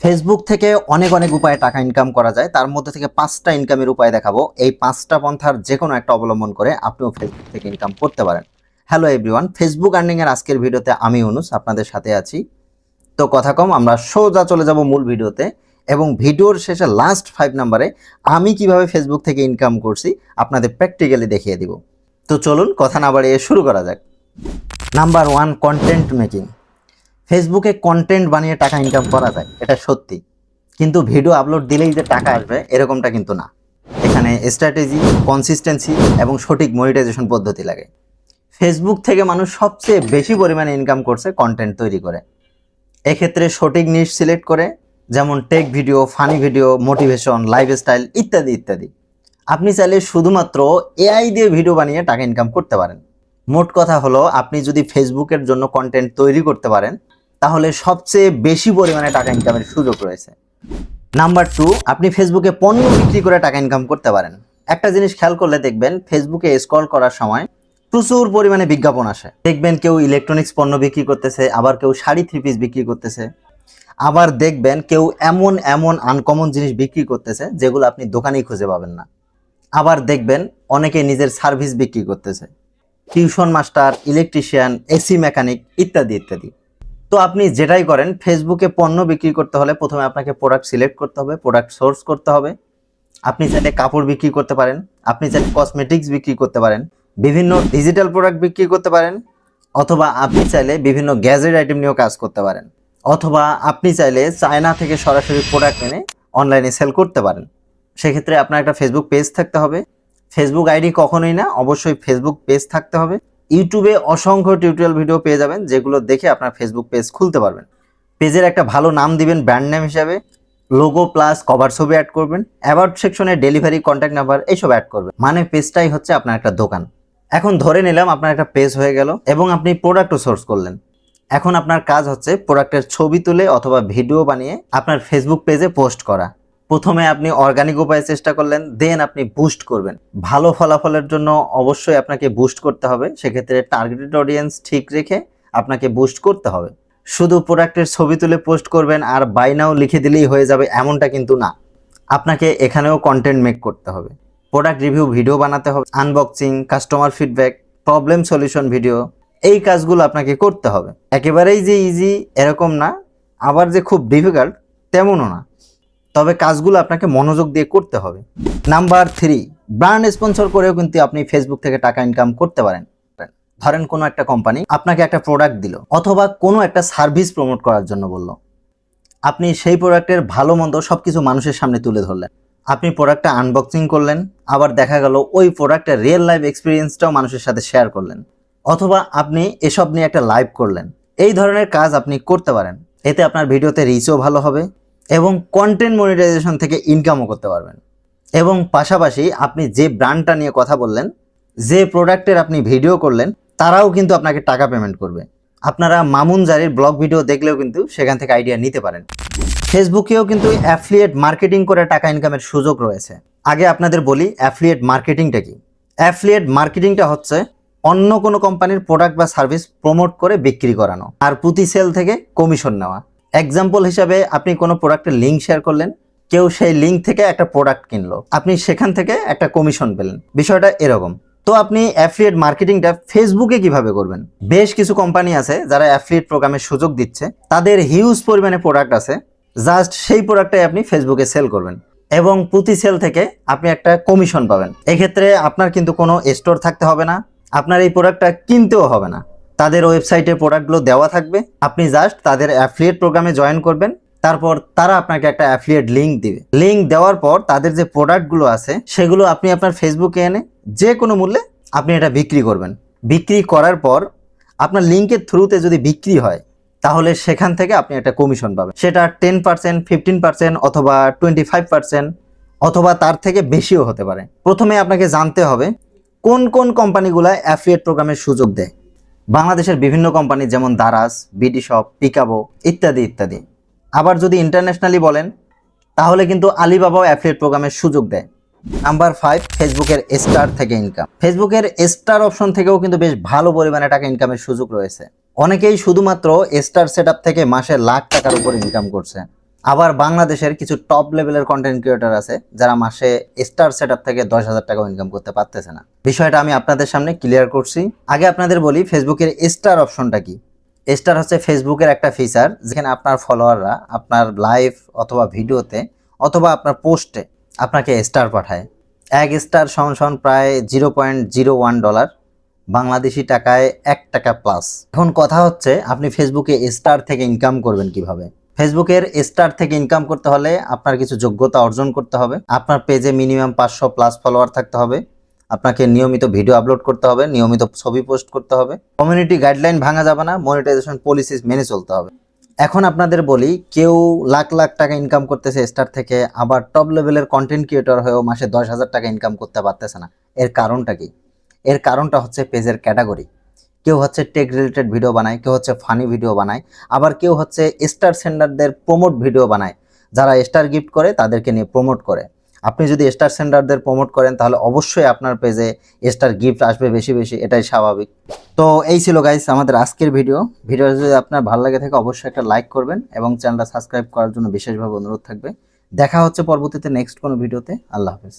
Facebook থেকে অনেক অনেক উপায়ে টাকা ইনকাম করা যায়। তার মধ্যে থেকে 5টা ইনকামের উপায় দেখাবো। এই 5টা পন্থার যেকোনো একটা অবলম্বন করে আপনিও ফেসবুক থেকে ইনকাম করতে পারেন। হ্যালো এভরিওয়ান, ফেসবুক আর্নিং এর আজকের ভিডিওতে আমি ইউনুস আপনাদের সাথে আছি। তো কথা কম, আমরা সোজা চলে যাব মূল ভিডিওতে এবং ভিডিওর শেষে লাস্ট 5 নাম্বারে আমি কিভাবে ফেসবুক থেকে ইনকাম করছি আপনাদের প্র্যাকটিক্যালি দেখিয়ে দিব। তো চলুন কথা না বাড়িয়ে শুরু করা যাক। Number 1, content making. ফেসবুকে কন্টেন্ট বানিয়ে টাকা ইনকাম করা যায়, এটা সত্যি, কিন্তু ভিডিও আপলোড দিলেই যে টাকা আসবে এরকমটা কিন্তু না। এখানে স্ট্র্যাটেজি, কনসিস্টেন্সি এবং সঠিক মনিটাইজেশন পদ্ধতি লাগে। ফেসবুক থেকে মানুষ সবচেয়ে বেশি পরিমাণে ইনকাম করছে কন্টেন্ট তৈরি করে। এক্ষেত্রে সঠিক নিশ সিলেক্ট করে, যেমন take video, funny video, motivation, lifestyle ইত্যাদি ইত্যাদি। আপনি চাইলে শুধুমাত্র এআই দিয়ে ভিডিও বানিয়ে টাকা ইনকাম করতে পারেন। মোট কথা হলো, আপনি যদি ফেসবুকের জন্য কন্টেন্ট তৈরি করতে পারেন তাহলে সবচেয়ে বেশি পরিমাণে টাকা ইনকামের সুযোগ রয়েছে। নাম্বার 2, আপনি ফেসবুকে পণ্য বিক্রি করে টাকা ইনকাম করতে পারেন। একটা জিনিস খেয়াল করলে দেখবেন, ফেসবুকে স্ক্রল করার সময় প্রচুর পরিমাণে বিজ্ঞাপন আসে। দেখবেন কেউ ইলেকট্রনিক্স পণ্য বিক্রি করতেছে, আবার কেউ শাড়ি 3 পিস বিক্রি করতেছে, আবার দেখবেন কেউ এমন এমন আনকমন জিনিস বিক্রি করতেছে যেগুলো আপনি দোকানেই খুঁজে পাবেন না। আবার দেখবেন অনেকে নিজের সার্ভিস বিক্রি করতেছে, tuition master, electrician, AC mechanic ইত্যাদি ইত্যাদি। তো আপনি যেটাই করেন, ফেসবুকে পণ্য বিক্রি করতে হলে প্রথমে আপনাকে প্রোডাক্ট সিলেক্ট করতে হবে, প্রোডাক্ট সোর্স করতে হবে। আপনি চাইলে কাপড় বিক্রি করতে পারেন, আপনি চাইলে কসমেটিক্স বিক্রি করতে পারেন, বিভিন্ন ডিজিটাল প্রোডাক্ট বিক্রি করতে পারেন, অথবা আপনি চাইলে বিভিন্ন গ্যাজেট আইটেম নিয়েও কাজ করতে পারেন, অথবা আপনি চাইলে চায়না থেকে সরাসরি প্রোডাক্ট এনে অনলাইনে সেল করতে পারেন। সেক্ষেত্রে আপনার একটা ফেসবুক পেজ থাকতে হবে। ফেসবুক আইডি কখনোই না, অবশ্যই ফেসবুক পেজ থাকতে হবে। ইউটিউবে অসংখ্য টিউটোরিয়াল ভিডিও পেয়ে যাবেন, যেগুলো দেখে আপনার ফেসবুক পেজ খুলতে পারবেন। পেজের একটা ভালো নাম দিবেন, ব্র্যান্ড নেম হিসাবে, লোগো প্লাস কভার ছবি অ্যাড করবেন, অ্যাবাউট সেকশনে ডেলিভারি, কন্ট্যাক্ট নাম্বার এইসব অ্যাড করবেন। মানে পেজটাই হচ্ছে আপনার একটা দোকান। এখন ধরে নিলাম আপনার একটা পেজ হয়ে গেল এবং আপনি প্রোডাক্টও সোর্স করলেন। এখন আপনার কাজ হচ্ছে প্রোডাক্টের ছবি তুলে অথবা ভিডিও বানিয়ে আপনার ফেসবুক পেজে পোস্ট করা। প্রথমে আপনি অর্গানিক উপায়ে চেষ্টা করলেন, দেন আপনি বুস্ট করবেন। ভালো ফলাফলের জন্য অবশ্যই আপনাকে বুস্ট করতে হবে। সেক্ষেত্রে টার্গেটেড অডিয়েন্স ঠিক রেখে আপনাকে বুস্ট করতে হবে। শুধু প্রোডাক্টের ছবি তুলে পোস্ট করবেন আর বাই নাও লিখে দিলেই হয়ে যাবে এমনটা কিন্তু না। আপনাকে এখানেও কন্টেন্ট মেক করতে হবে, প্রোডাক্ট রিভিউ ভিডিও বানাতে হবে, unboxing, customer feedback, problem solution video, এই কাজগুলো আপনাকে করতে হবে। একেবারেই যে ইজি এরকম না, আবার যে খুব ডিফিকাল্ট তেমনও না, তবে কাজগুলো আপনাকে মনোযোগ দিয়ে করতে হবে। নাম্বার 3, ব্র্যান্ড স্পন্সর করেও কিন্তু আপনি ফেসবুক থেকে টাকা ইনকাম করতে পারেন। ধরেন কোনো একটা কোম্পানি আপনাকে একটা প্রোডাক্ট দিল অথবা কোনো একটা সার্ভিস প্রমোট করার জন্য বলল। আপনি সেই প্রোডাক্টের ভালো মন্দ সবকিছু মানুষের সামনে তুলে ধরলেন। আপনি প্রোডাক্টটা আনবক্সিং করলেন, আবার দেখা গেল ওই প্রোডাক্টের রিয়েল লাইফ এক্সপিরিয়েন্সটাও মানুষের সাথে শেয়ার করলেন, অথবা আপনি এসব নিয়ে একটা লাইভ করলেন। এই ধরনের কাজ আপনি করতে পারেন। এতে আপনার ভিডিওতে রিচও ভালো হবে এবং কন্টেন্ট মনিটাইজেশন থেকে ইনকামও করতে পারবেন। এবং পাশাপাশি আপনি যে ব্র্যান্ডটা নিয়ে কথা বললেন, যে প্রোডাক্টের আপনি ভিডিও করলেন, তারাও কিন্তু আপনাকে টাকা পেমেন্ট করবে। আপনারা মামুন জারির ব্লগ ভিডিও দেখলেও কিন্তু সেখান থেকে আইডিয়া নিতে পারেন। ফেসবুকেও কিন্তু অ্যাফিলিয়েট মার্কেটিং করে টাকা ইনকামের সুযোগ রয়েছে। আগে আপনাদের বলি অ্যাফিলিয়েট মার্কেটিংটা কি। অ্যাফিলিয়েট মার্কেটিংটা হচ্ছে অন্য কোনো কোম্পানির প্রোডাক্ট বা সার্ভিস প্রমোট করে বিক্রি করানো আর প্রতি সেল থেকে কমিশন নেওয়া। এক্সাম্পল হিসাবে, আপনি কোনো প্রোডাক্টের লিঙ্ক শেয়ার করলেন, কেউ সেই লিঙ্ক থেকে একটা প্রোডাক্ট কিনলো, আপনি সেখান থেকে একটা কমিশন পেলেন। বিষয়টা এরকম। তো আপনি অ্যাফিলিয়েট মার্কেটিংটা ফেসবুকে কিভাবে করবেন? বেশ কিছু কোম্পানি আছে যারা অ্যাফিলিয়েট প্রোগ্রামের সুযোগ দিচ্ছে। তাদের হিউজ পরিমাণে প্রোডাক্ট আছে, জাস্ট সেই প্রোডাক্টটাই আপনি ফেসবুকে সেল করবেন এবং প্রতি সেল থেকে আপনি একটা কমিশন পাবেন। এক্ষেত্রে আপনার কিন্তু কোনো স্টোর থাকতে হবে না, আপনার এই প্রোডাক্টটা কিনতেও হবে না। তাদের ওয়েবসাইটে প্রোডাক্টগুলো দেওয়া থাকবে, আপনি জাস্ট তাদের অ্যাফিলিয়েট প্রোগ্রামে জয়েন করবেন। তারপর তারা আপনাকে একটা অ্যাফিলিয়েট লিঙ্ক দিবে। লিঙ্ক দেওয়ার পর তাদের যে প্রোডাক্টগুলো আছে সেগুলো আপনি আপনার ফেসবুকে এনে যে কোনো মূল্যে আপনি এটা বিক্রি করবেন। বিক্রি করার পর আপনার লিঙ্কের থ্রুতে যদি বিক্রি হয় তাহলে সেখান থেকে আপনি একটা কমিশন পাবেন। সেটা 10%, 15% অথবা 25% অথবা তার থেকে বেশিও হতে পারে। প্রথমে আপনাকে জানতে হবে কোন কোন কোম্পানিগুলো অ্যাফিলিয়েট প্রোগ্রামের সুযোগ দেয়। বাংলাদেশের বিভিন্ন কোম্পানি যেমন দারাজ, বিডি শপ, পিকাবো ইত্যাদি ইত্যাদি। আবার যদি ইন্টারন্যাশনালি বলেন তাহলে কিন্তু আলিবাবাও অ্যাফিলিয়েট প্রোগ্রামের সুযোগ দেয়। নাম্বার 5, ফেসবুকের স্টার থেকে ইনকাম। ফেসবুকের স্টার অপশন থেকেও কিন্তু বেশ ভালো পরিমাণে টাকা ইনকামের সুযোগ রয়েছে। অনেকেই শুধুমাত্র স্টার সেটআপ থেকে মাসে লাখ টাকার উপর ইনকাম করছে। আবার বাংলাদেশের কিছু টপ লেভেলের কন্টেন্ট ক্রিয়েটর আছে যারা মাসে স্টার সেটআপ থেকে 10,000 টাকা ইনকাম করতে পারতেছে না। বিষয়টা আমি আপনাদের সামনে ক্লিয়ার করছি। আগে আপনাদের বলি ফেসবুকের স্টার অপশনটা কি। স্টার হচ্ছে ফেসবুকের একটা ফিচার যেখানে আপনার ফলোয়াররা আপনার লাইভ অথবা ভিডিওতে অথবা আপনার পোস্টে আপনাকে স্টার পাঠায়। এক স্টার সমান সমান প্রায় $0.01, বাংলাদেশি টাকায় 1 টাকা প্লাস। এখন কথা হচ্ছে আপনি ফেসবুকে স্টার থেকে ইনকাম করবেন কিভাবে। ফেসবুকের স্টার থেকে ইনকাম করতে হলে আপনার কিছু যোগ্যতা অর্জন করতে হবে। আপনার পেজে মিনিমাম 500 প্লাস ফলোয়ার থাকতে হবে। আপনাকে নিয়মিত ভিডিও আপলোড করতে হবে, নিয়মিত ছবি পোস্ট করতে হবে। কমিউনিটি গাইডলাইন ভাঙা যাবে না, মনিটাইজেশন পলিসি মেনে চলতে হবে। এখন আপনাদের বলি, কেউ লাখ লাখ টাকা ইনকাম করতেছে স্টার থেকে, আবার টপ লেভেলের কন্টেন্ট ক্রিয়েটর হয়েও মাসে 10,000 টাকা ইনকাম করতে পারতেছে না। এর কারণটা কি? এর কারণটা হচ্ছে পেজের ক্যাটাগরি। কেউ হচ্ছে টেক রিলেটেড ভিডিও বানায়, কেউ হচ্ছে ফানি ভিডিও বানায়, আবার কেউ হচ্ছে স্টার সেন্ডারদের প্রমোট ভিডিও বানায়। যারা স্টার গিফট করে তাদেরকে নিয়ে প্রমোট করে। আপনি যদি স্টার সেন্ডারদের প্রমোট করেন তাহলে অবশ্যই আপনার পেজে স্টার গিফট আসবে বেশি বেশি, এটাই স্বাভাবিক। তো এই ছিল গাইস আমাদের আজকের ভিডিও। যদি আপনার ভালো লাগে থাকে অবশ্যই একটা লাইক করবেন এবং চ্যানেলটা সাবস্ক্রাইব করার জন্য বিশেষভাবে অনুরোধ থাকবে। দেখা হচ্ছে পরবর্তীতে নেক্সট কোনো ভিডিওতে। আল্লাহ হাফেজ।